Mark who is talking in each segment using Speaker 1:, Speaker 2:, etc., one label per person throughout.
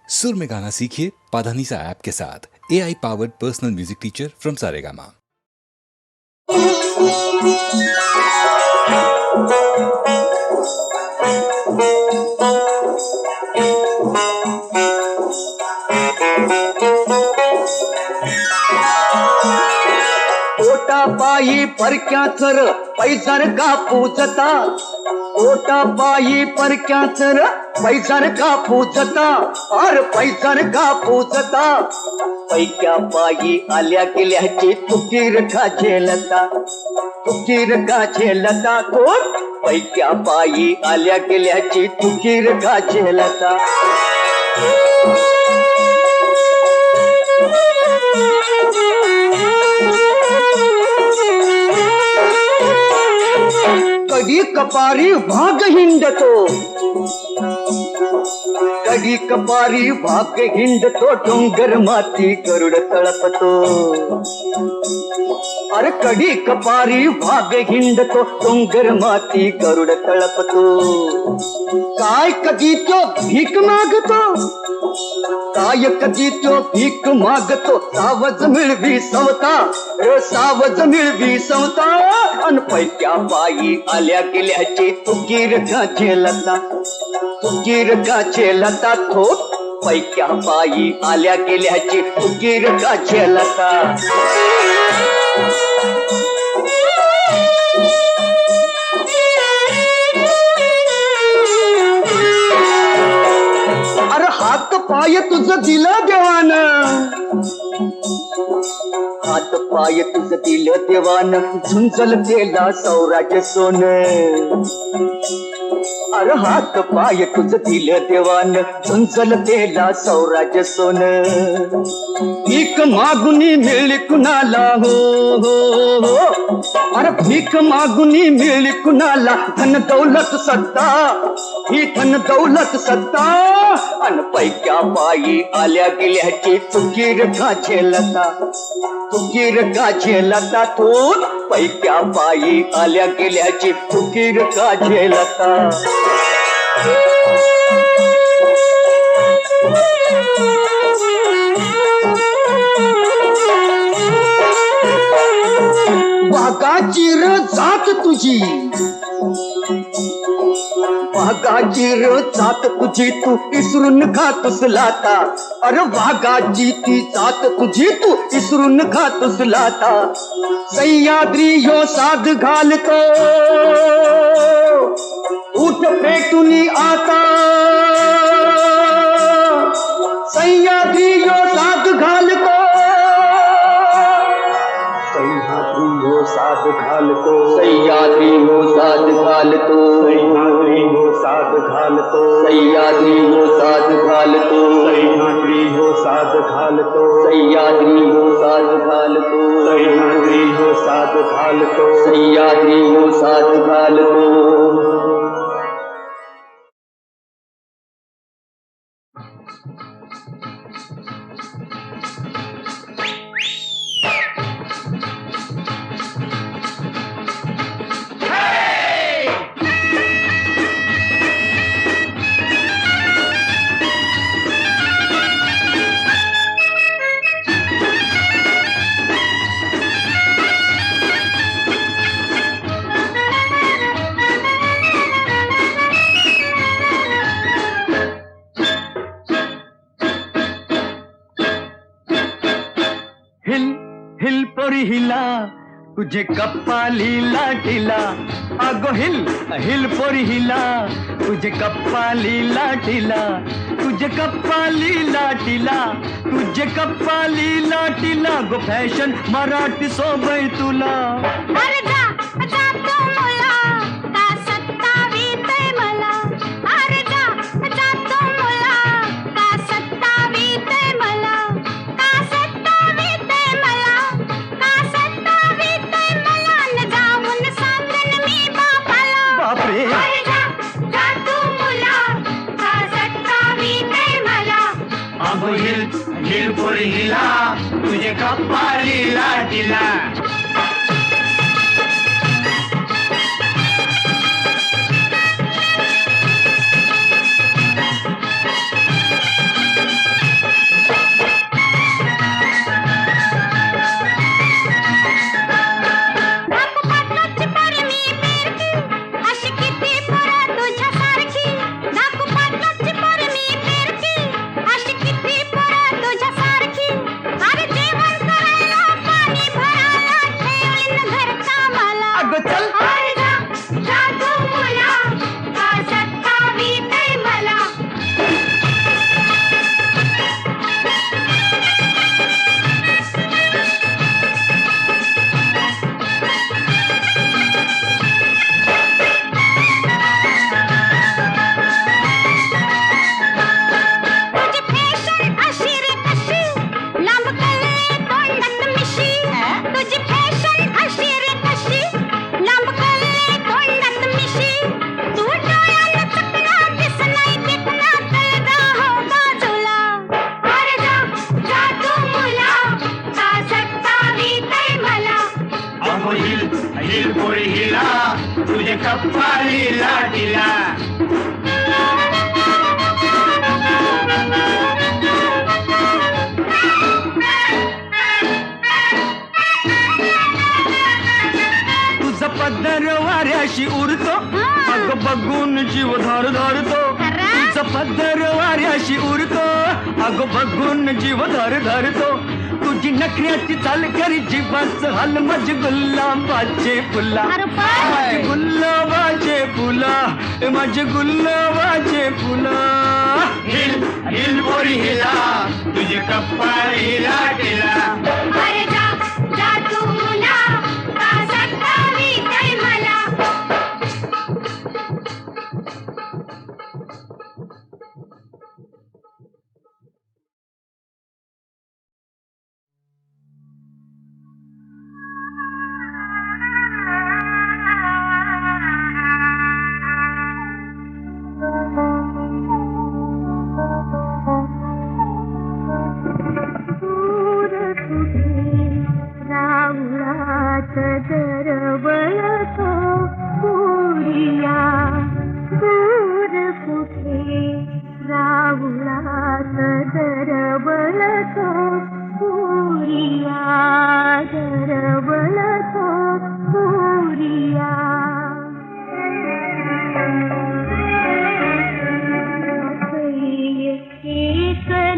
Speaker 1: सुर में गाना सीखिए पाधानीसा ऐप के साथ। AI powered personal music teacher from Saregama.
Speaker 2: ओटा पायी परक्याचर पैजार का पूजता, ओटा पायी परक्याचर पैजार का पूजता, अर पैजार का पूजता, पैक्या पायी आल्या गेल्याची तुकीर का झेलता, तुकीर का झेलता, कोण पैक्या पायी आल्या गेल्याची तुकीर का झेलता। कडी कपारी भाग हिंडतो, कडी कपारी भाग हिंडतो, डोंगर माती गरुड तळपतो, अरे कडी कपारी भाग हिंडतो, डोंगर माती गरुड तळपतो। काय कधी तो भीक मागतो, काय कधी तो भीक मागतो, सावज मिळवी सवता, सावज मिळवी सवता, अन पैक्या पायी आल्या गेल्याची तुकीर का झेलता, तुकीर का झेलता, थोट पैक्या पायी आल्या गेल्याची तुकीर का झेलता। अरे हात पाय तुझं दिलं देवानं, हात पाय तुझं दिलं देवानं, झुंजल केला सौराज सोन, अरे हात पाय तुझं दिलं देवानं, झुंजल केला सौराज सोन। भीक मागुनी मिळली कुणाला, हो हो हो, अरे भीक मागुनी मिळली कुणाला, धन दौलत सत्ता, ही धन दौलत सत्ता, अन पैक्या पायी आल्या गेल्याची तुकीर का झेलता, तुकीर का झेलता, तू पैक्या पायी आल्या गेल्याची तुकीर का झेलता। वाघाची र जात तुझी, वाघाची र जात तुझी, तू इसरून खातोस लाता, अरे वाघाची ती जात तुझी, तू इसरून खातोस लाता। सह्याद्री ह्यो साध घालतो, उठ पेटुनी आता, सह्याद्री ह्यो साध घालतो, सह्याद्री ह्यो साध घालतो, सह्याद्री ह्यो साध घालतो, सह्याद्री ह्यो साध घालतो, सह्याद्री ह्यो साध घालतो, सह्याद्री ह्यो साध घालतो, सह्याद्री ह्यो साध घालतो, सह्याद्री ह्यो साध घालतो, सह्याद्री ह्यो साध घालतो। हिल पोरी हिला, तुझे कप्पाली लाटीला, अगो हिल हिल पोरी हिला, तुझे कप्पाली लाटीला, तुझे कप्पाली लाटीला, तुझे कप्पाली लाटीला, गो फॅशन मराठी सोबय तुला।
Speaker 3: अरे जा जा तो मुला, का सत्तावीतय मला, अरे जा जा तो मुला, का सत्तावीतय मला, का सत्तावीतय मला, का सत्तावीतय मला, न जाऊन सांगन मी बापाला।
Speaker 2: बापरे,
Speaker 3: अरे जा जा तो मुला, का सत्तावीतय मला,
Speaker 4: अगो हिल हिल पोरी हिला, तुझे कप्पाली लाटीला। गप्पाली लाटीला. तुझा पदर वाऱ्याशी उरतो अग बघून जीव धर धरतो. तुझा पदर वाऱ्याशी उरतो अग बघून जीव धर धरतो. तुझी नखऱ्याची चाल करी जीवाच हाल माझे गुलाबाचे फुला. माझे गुलाबाचे फुला माझे गुलाबाचे फुला. हिल हिल पोरी हिला तुझे कप्पाली लाटीला.
Speaker 3: अरे जा जा तू मुला का सतावी काय मला. दूर कुठे रावळात दरवळतो पुरिया. दूर कुठे रावळात दरवळतो पुरिया. दरवळतो पुरिया.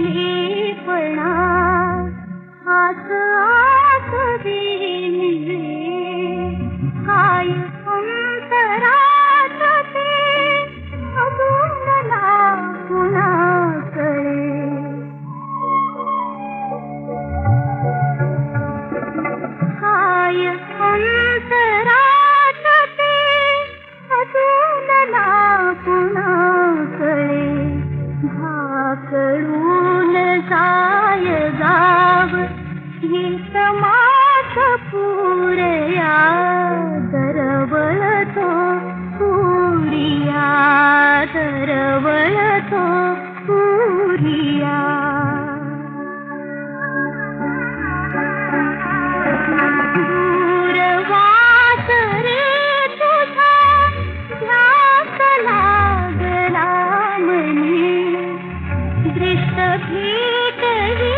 Speaker 3: एकलेपणा हात आत देणे काय अंतरात ते अजूनला कुणाकडे. काय अंतरात ते अजूनला कुणाकडे. भाकरून जाय गाव गीत माथ पुरया. दरवळतो पुरिया. दरवळतो पुरिया. दूरवास रे तुझा ध्यास लागला मनी. दृष्ट भेटली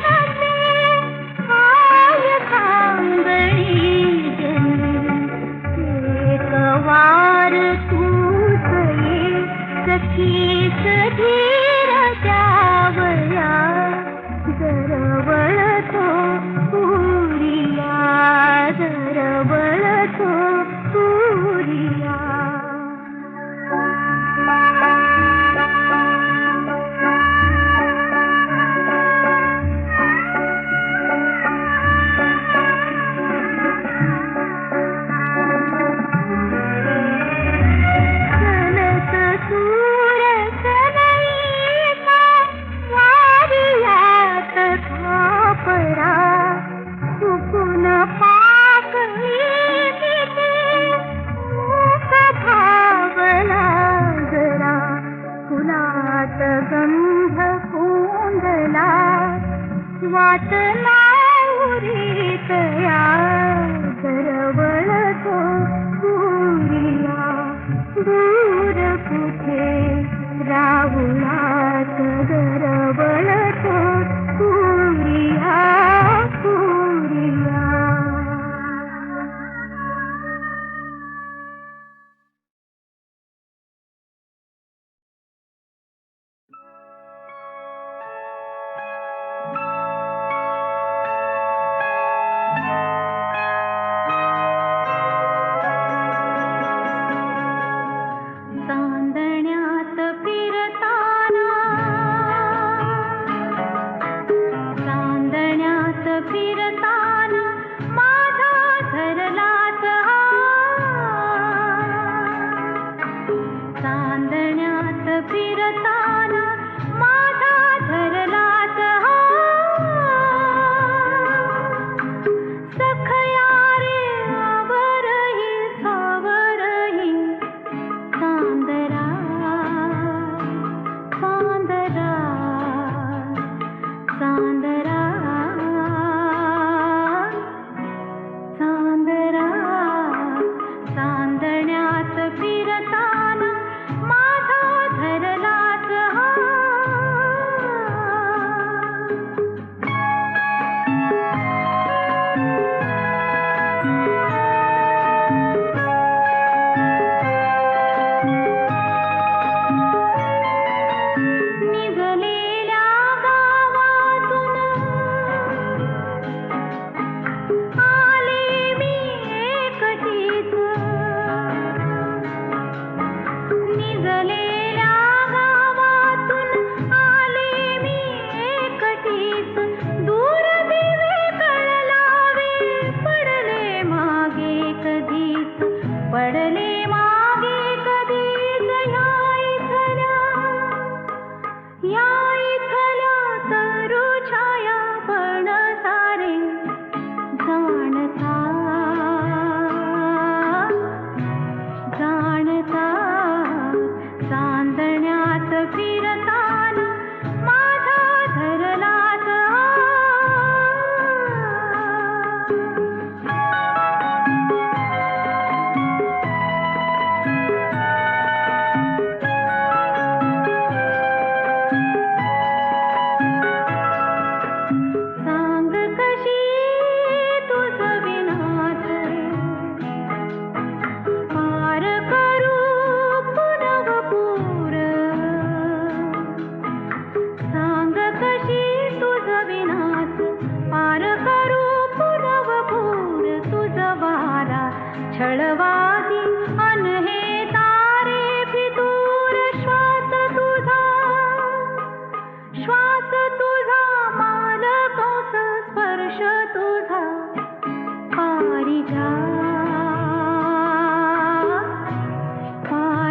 Speaker 3: नसे काय सांगणी जनी. एक वार तूच ये सखीस धीर द्यावया. दरवळतो पुरिया. दरवळतो पुरिया. चलत सूर कनईचा वारियात थापरा. चुकून पाकळी तिथे मूक भावला जरा. फुलात गंध कोंडला वाट लावरीत या. दरवळतो पुरिया. दूर कुठे रावळात दरवळतो पुरिया. पुरिया.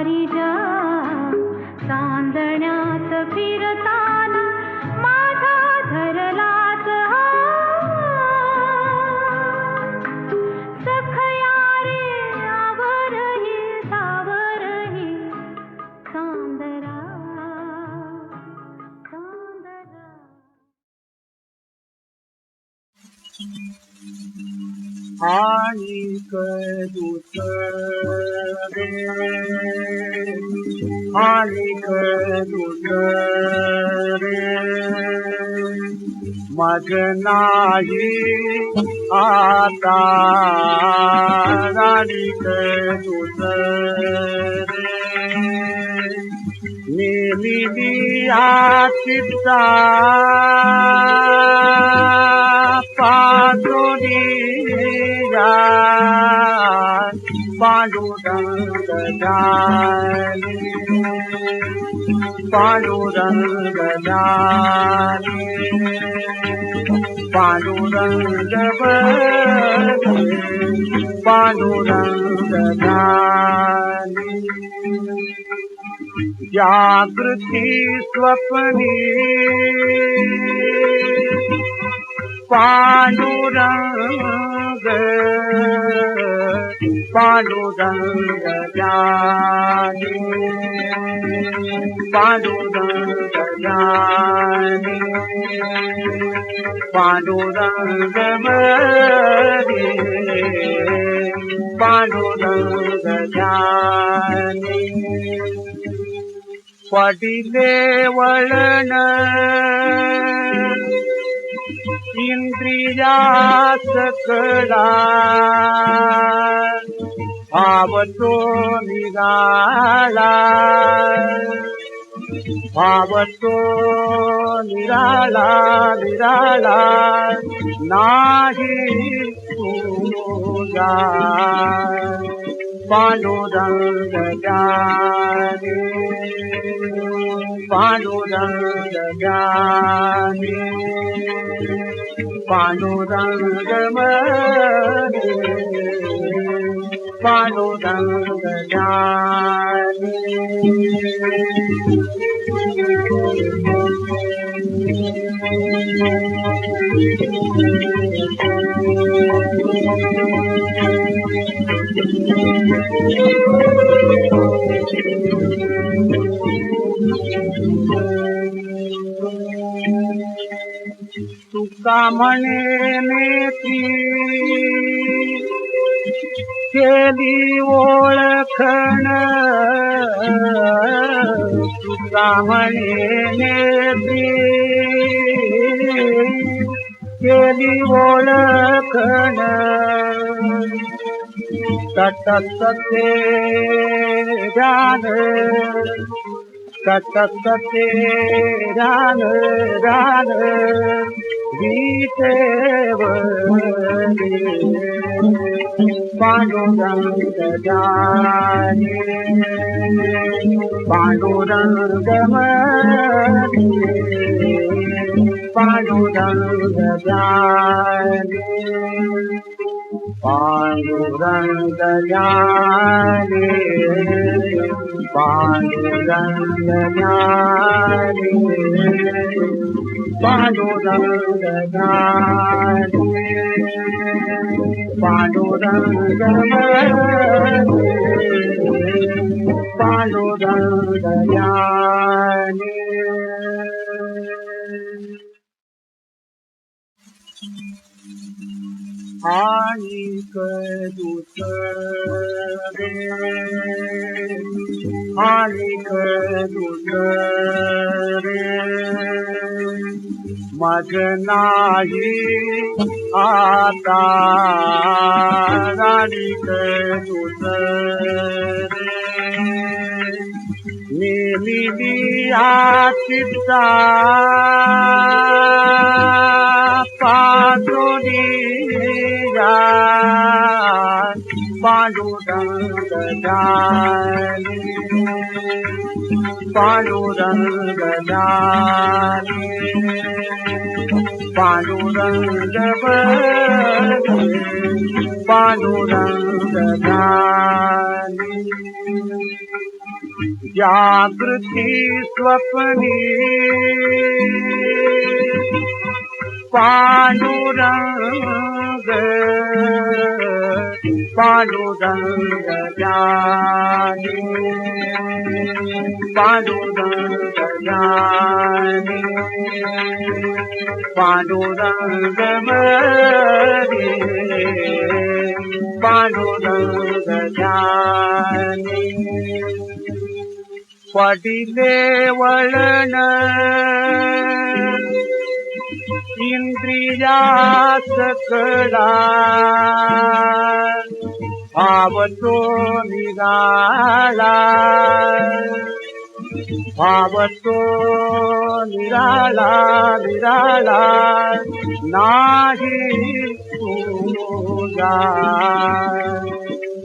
Speaker 3: पारिजात चांदण्यात फिरताना माझा धरलाच सखया रे आवरही सावरही चांदरा चांदरा.
Speaker 4: आणि दुसरे आणि दुसरे मग नाही आता आणि दुसरे नेमिली आचिता पांडुरिया पांडुरंग जाने पांडुरंग जाने पांडुरंग बने पांडुरंग जाने जागृती स्वप्नी पांडुरंग पांडुरंग जाने पांडुरंग जाने पांडुरंग मरे पांडुरंग जाने पडिले वळण इंद्रियास कळा भावतो निराळा भावतो निराळा निराळा नाही तुझा पांडुरंग जाने पांडुरंग जाने पांडुरंग मरे पांडुरंग जाने तुका म्हणे नेती केली ओळखण तुका म्हणे नेती केली ओळखण तटस्थे जान तटस्थे जान जान विटेवले पांडुरंग जाने पांडुरंग मरे पांडुरंग जाने पांडुरंग जाने पांडुरंग जाने पांडुरंग जाने पांडुरंग मरे पांडुरंग जाने आणि दुसरे आणि दुसरे मग नाही आता आणि दुसरे नेमिली आचिता पांडुरिया पांडुरंग जाने
Speaker 5: पांडुरंग जाने पांडुरंग बने पांडुरंग जाने जागृती स्वप्नी पांडुरंग पांडुरंग जाने पांडुरंग जाने पांडुरंग मरे पांडुरंग जाने पडिले वळण इंद्रियास कडा भावतो निराळा भावतो निराळा निराळा नाही तुझा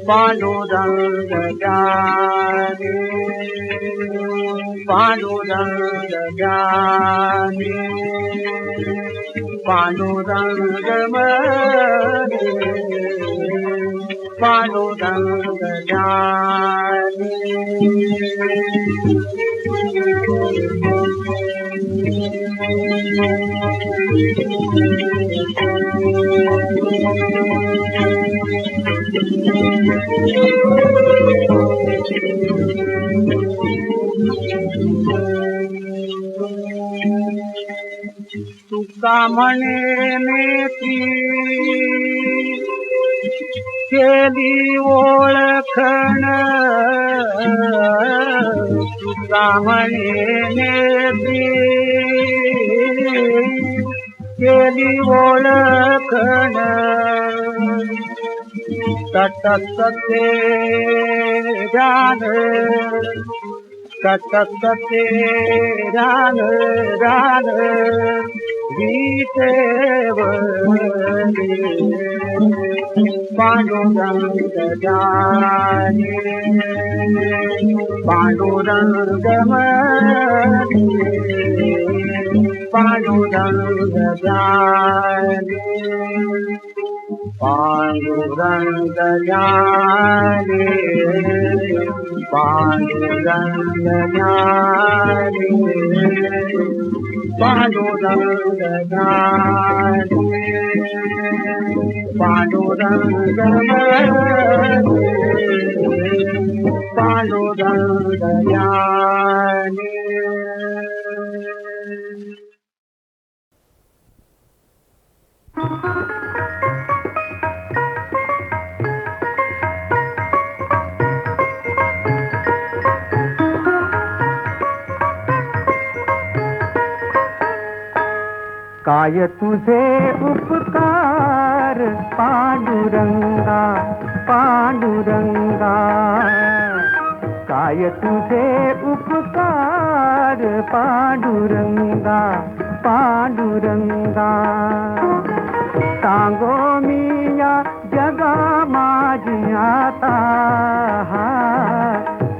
Speaker 5: पांडुरंग जाने पांडुरंग जाने पांडुरंग मरे पांडुरंग जाने तुका म्हणे नेती केली ओळखण तुका म्हणे नेती केली ओळखण तटस्थे ध्यान तटस्थे ध्यान ध्यान पांडुरंग जाने पांडुरंग मरे पांडुरंग जाने पांडुरंग जाने पांडुरंग जाने पांडुरंग जाने पांडुरंग मरे पांडुरंग जाने काय तुझे उपकार पांडुरंगा पांडुरंगा काय तुझे उपकार पांडुरंगा पांडुरंगा सांगो मी या जगा माझी आता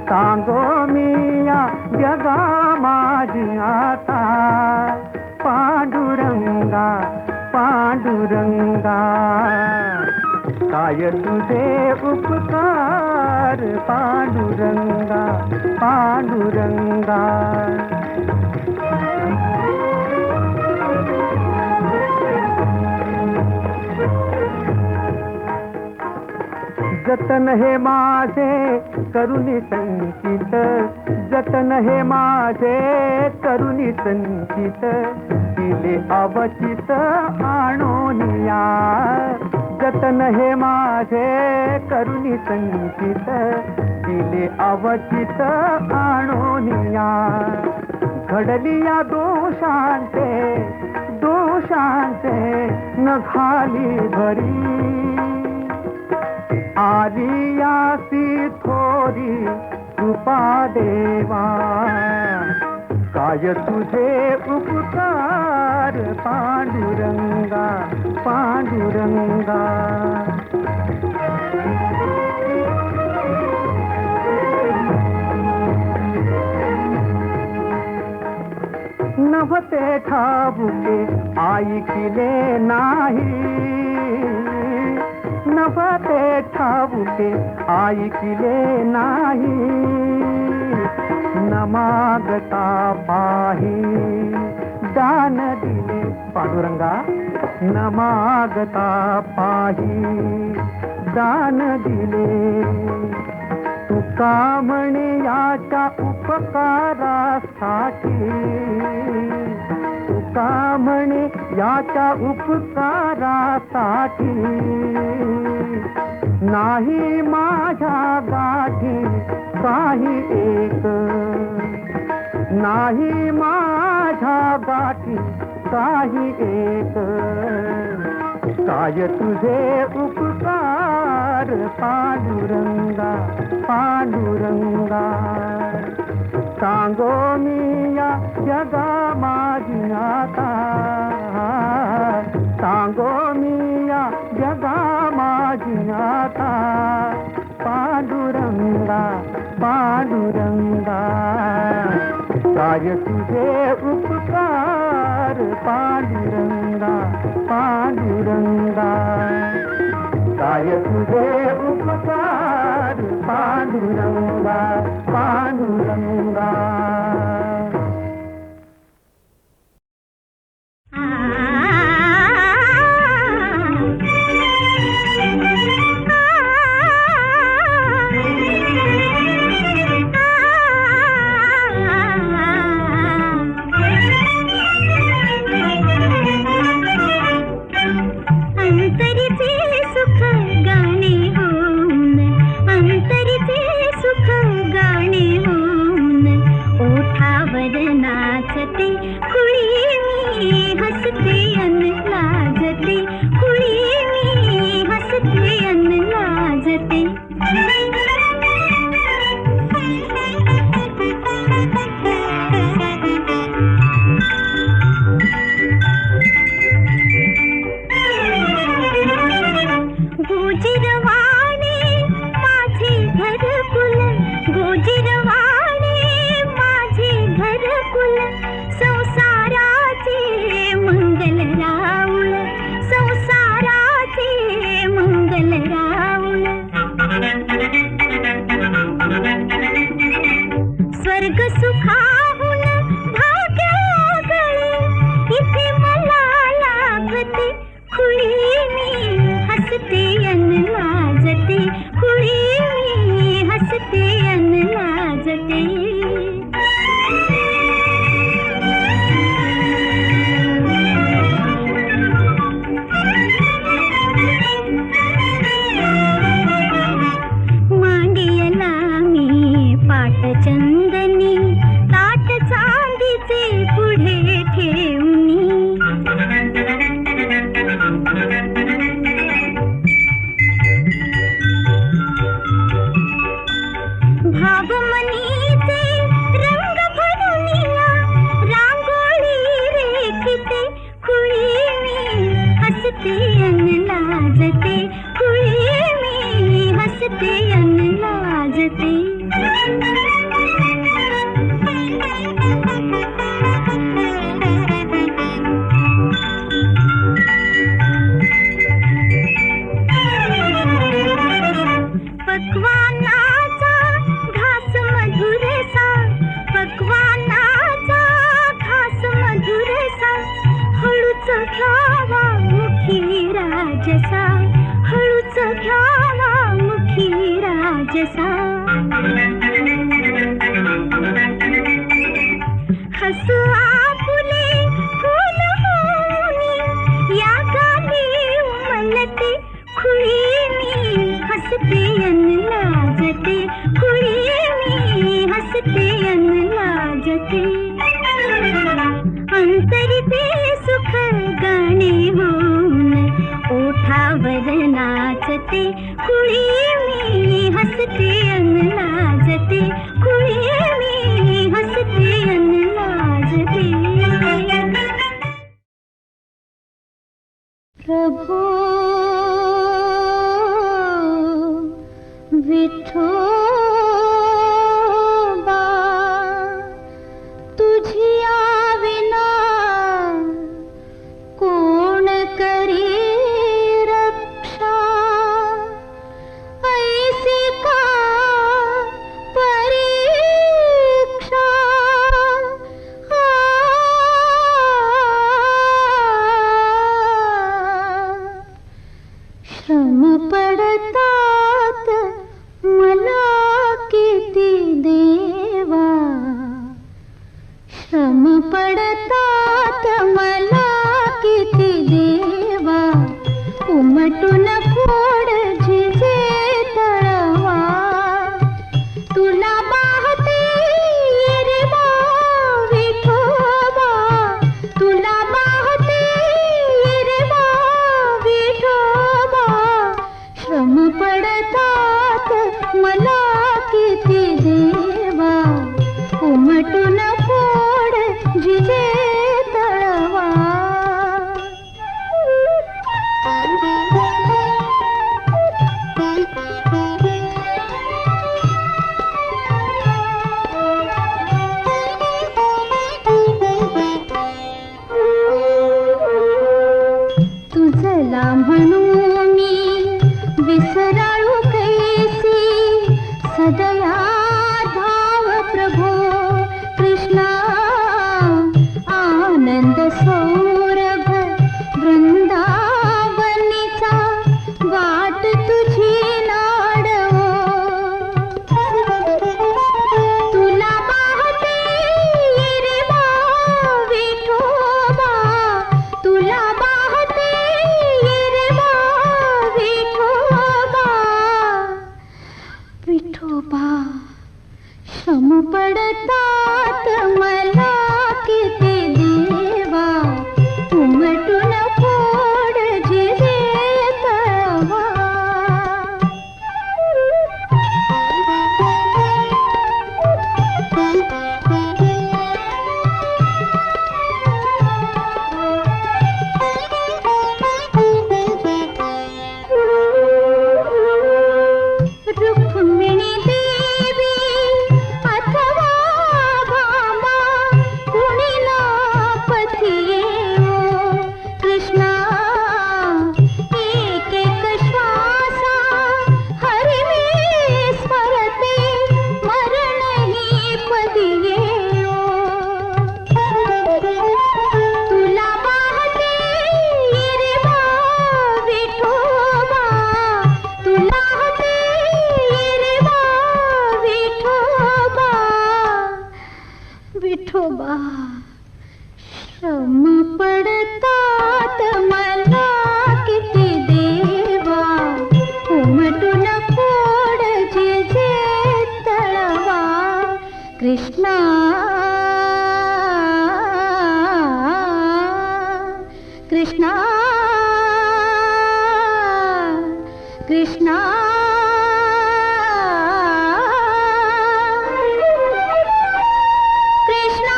Speaker 5: सांगो मी या जगा माझी आता पांडुरंगा पांडुरंगा काय तुझे उपकार पांडुरंगा पांडुरंगा जतन हे माझे करुणी संचित जतन हे माझे करुणी संचित दिले अवचित आणोनिया जतन हे माझे करुणी संचित दिले अवचित आणोनिया घडली या दोषांचे दोषांचे न घाली भरी आलियासी थोरी कृपा देवा काय तुझे उपकार पांडुरंगा पांडुरंगा ते ठाऊके ऐकिले नाही, नभते ठाऊके ऐकिले नाही, न मागता पाही दान दिले पांडुरंगा, न मागता पाही दान दिले, तुका म्हणे याच्या उपकारासाठी, तुका म्हणे याच्या उपकारासाठी, नाही माझ्या गाठी काही एक, नाही माझ्या गाठी काही एक, काय तुझे उपकार पांडुरंगा, पांडुरंगा, सांगो मी या जगा माझी आता, सांगो मी या जगा माझी आता, पांडुरंगा, पांडुरंगा, काय तुझे उपकार पांडुरंगा, पांडुरंगा, काय तुझे उपकार पांडुरंगा, पांडुरंगा.
Speaker 3: प्रभो विठोबा तुझिया विना तुला म्हणू मी विसराळू कैसी सदया धाव प्रभो कृष्णा आनंद सौरभ वृंदावनीचा वाट तुझी नाडवो तुला पाहते रे बा विठोबा तुला पाहते रे बा विठोबा विठोबा श्रम पडतात मला किती देवा उमटून फोड जिरे तळवा रुक्मिणी देवी अथवा भामा कुणी ना पथी येवो कृष्णा एक एक श्वासा हरी मी स्मरते मरण ही पदी येवो तुला पाहते रे बा विठोबा तुला पाहते रे बा विठोबा विठोबा श्रम पडतात मला किती देवा उमटून फोड जे तळवा कृष्णा कृष्णा कृष्णा कृष्णा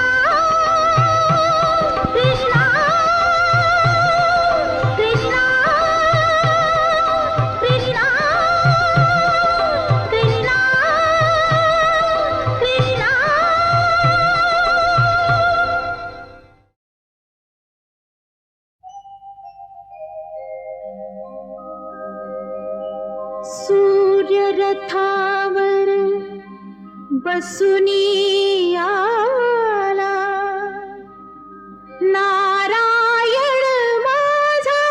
Speaker 3: कृष्णा कृष्णा कृष्णा कृष्णा कृष्णा सूर्यरथावर बसुनी आला नारायण माझा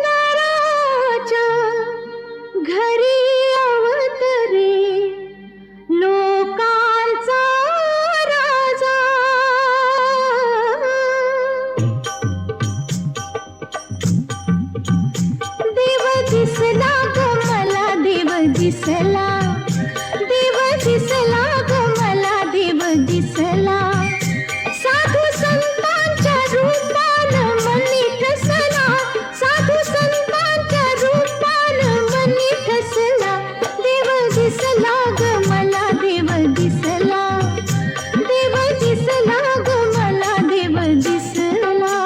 Speaker 3: दळिंदराच्या घरी अवतरे लोकांचा राजा देव दिसला ग मला देव दिसला देव दिसला ग मला देव दिसला साधू संतांच्या रूपान मनी ठसला साधू संतांच्या रूपान मनी ठसला देव दिसला ग मला देव दिसला देव दिसला ग मला देव दिसला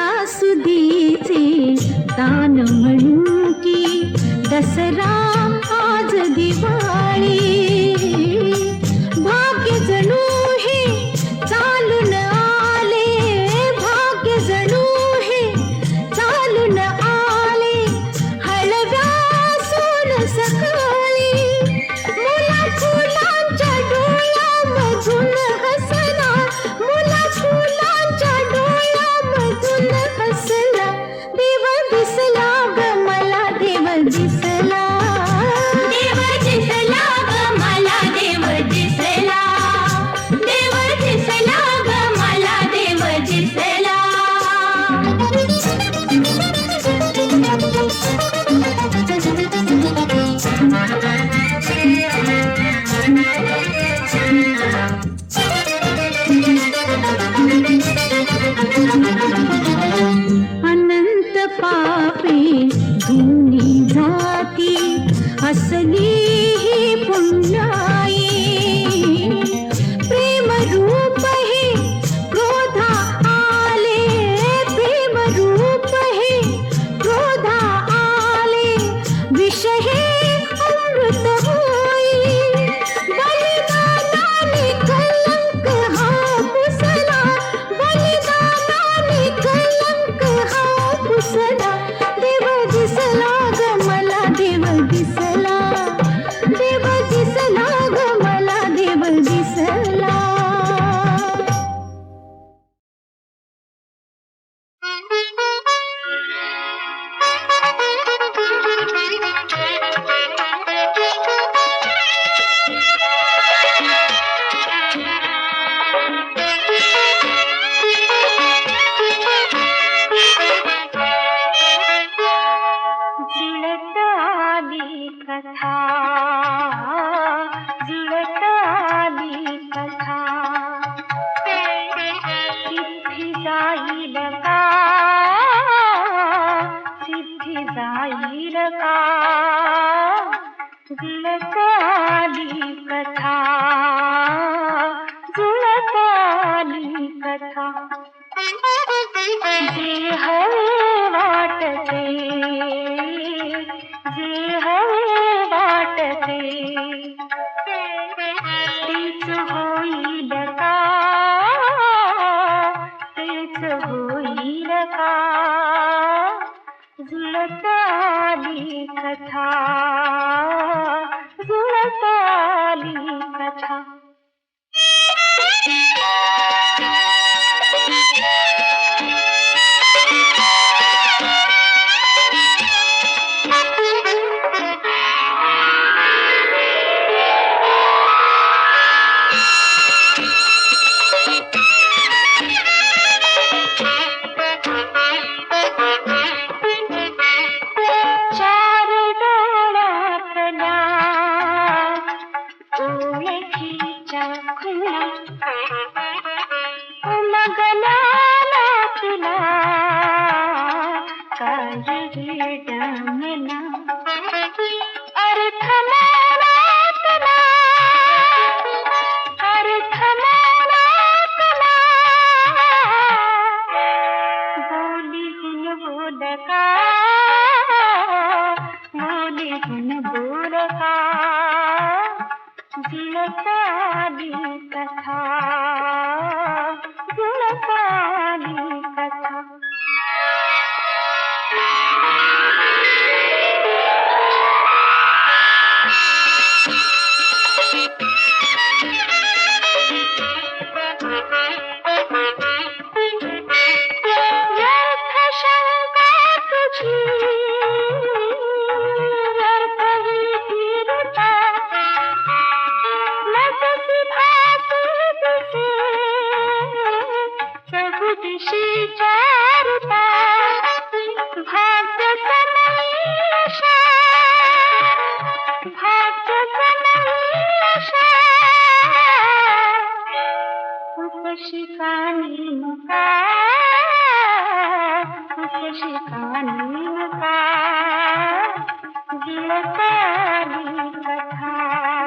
Speaker 3: सणासुदीचे दान म्हणून की दसरा आज दिवाळी भाग्य जणू हे चालून आले भाग्य जणू हे चालून आले हळव्या सोन सकाळी मुला फुलांच्या डोळ्यामधून हसला मुला फुलांच्या डोळ्यामधून हसला देव दिसला ग मला देव दिसला देव दिसला ग मला देव दिसला देव दिसला ग मला देव दिसला अनंत पापे धुनी जाती असली ही पुण्याई प्रेम रूप हे क्रोधा आले का जुळत आली कथा जुळत आली कथा चार डोळ्यातल्या ओळखीच्या खुणा उमगला तुला काय डमला अर्थ तुला अर्थ तुला बोलीहून बोलका बोलीहून बोलका जुळत आली कथा जुळत आली कथा व्यर्थ शंका तुझी व्यर्थ ही धीरता नजसी भासी दिसे चहुदिशी चारता भाग्य सनई आशा भाग्य सनई आशा उस शिकानी मुका उस शिकानी मुका जुळत आली कथा